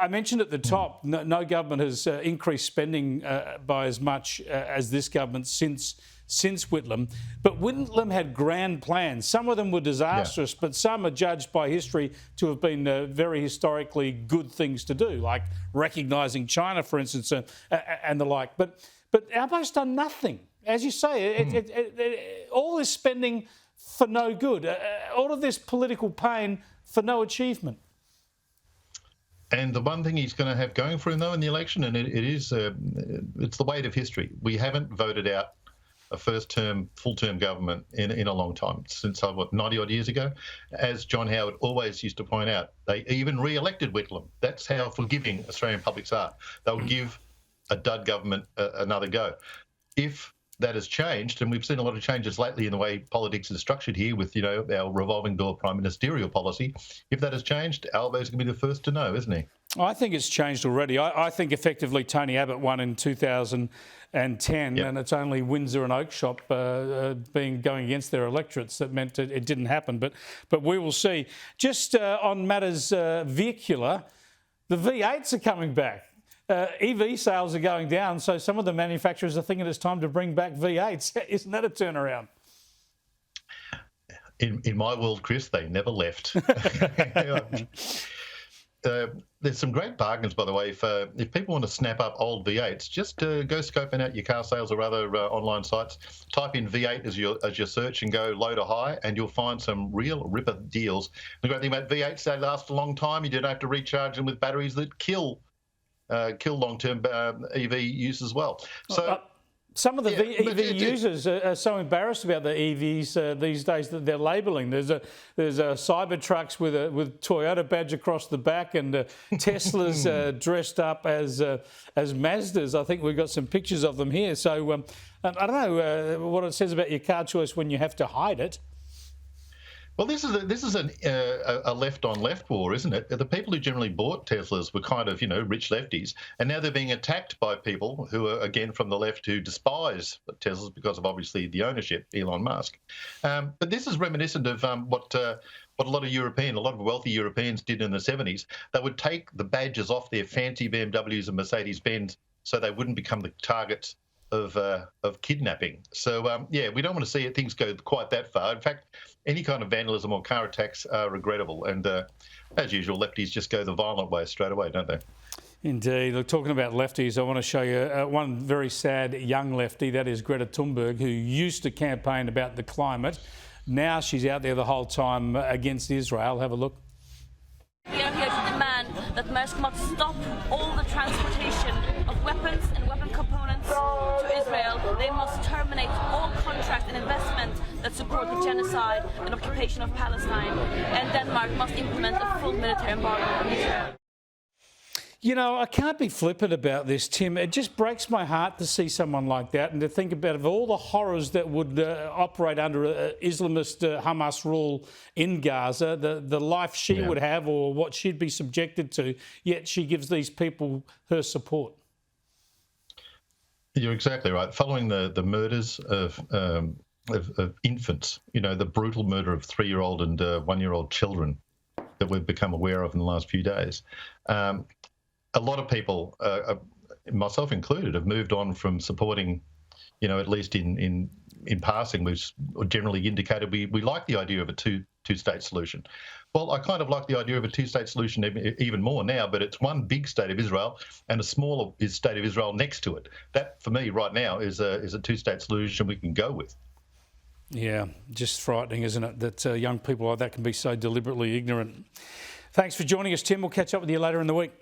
I mentioned at the top, no government has increased spending by as much as this government since Whitlam. But Whitlam had grand plans. Some of them were disastrous, but some are judged by history to have been very historically good things to do, like recognising China, for instance, and the like. But Albo's done nothing. As you say, all this spending for no good, all of this political pain for no achievement. And the one thing he's going to have going for him, though, in the election, and it's the weight of history. We haven't voted out a first-term, full-term government in a long time, since, 90-odd years ago. As John Howard always used to point out, they even re-elected Whitlam. That's how forgiving Australian publics are. They'll give a dud government another go. If that has changed, and we've seen a lot of changes lately in the way politics is structured here with, our revolving door prime ministerial policy. If that has changed, Albo's going to be the first to know, isn't he? I think it's changed already. I think effectively Tony Abbott won in 2010, and it's only Windsor and Oakshott going against their electorates that meant it didn't happen. But we will see. Just on matters vehicular, the V8s are coming back. EV sales are going down, so some of the manufacturers are thinking it's time to bring back V8s. Isn't that a turnaround? In my world, Chris, they never left. There's some great bargains, by the way. If people want to snap up old V8s, just go scoping out your car sales or other online sites. Type in V8 as your search and go low to high, and you'll find some real ripper deals. The great thing about V8s, they last a long time. You don't have to recharge them with batteries that kill long-term EV use as well. So some of the EV users are so embarrassed about the EVs these days that they're labelling. There's a Cybertrucks with Toyota badge across the back, and Teslas dressed up as Mazdas. I think we've got some pictures of them here. So I don't know what it says about your car choice when you have to hide it. Well, this is a left-on-left war, isn't it? The people who generally bought Teslas were kind of, rich lefties, and now they're being attacked by people who are, again, from the left, who despise Teslas because of, obviously, the ownership, Elon Musk. But this is reminiscent of what a lot of wealthy Europeans did in the 70s. They would take the badges off their fancy BMWs and Mercedes-Benz so they wouldn't become the targets of kidnapping. So, we don't want to see things go quite that far. In fact, any kind of vandalism or car attacks are regrettable. And as usual, lefties just go the violent way straight away, don't they? Indeed. Look, talking about lefties, I want to show you one very sad young lefty. That is Greta Thunberg, who used to campaign about the climate. Now she's out there the whole time against Israel. Have a look. We are here to demand that Maersk must stop all the transportation of weapons and weapon components to Israel. They must terminate all contracts and investment that support the genocide and occupation of Palestine. And Denmark must implement a full military embargo on Israel. I can't be flippant about this, Tim. It just breaks my heart to see someone like that and to think about of all the horrors that would operate under Islamist Hamas rule in Gaza, the life she would have or what she'd be subjected to, yet she gives these people her support. You're exactly right. Following the murders of infants, the brutal murder of 3-year-old and 1-year-old children that we've become aware of in the last few days, a lot of people, myself included, have moved on from supporting, at least in passing, we've generally indicated we like the idea of a two-state solution. Well, I kind of like the idea of a two-state solution even more now, but it's one big state of Israel and a smaller state of Israel next to it. That, for me, right now, is a two-state solution we can go with. Yeah, just frightening, isn't it, that young people like that can be so deliberately ignorant. Thanks for joining us, Tim. We'll catch up with you later in the week.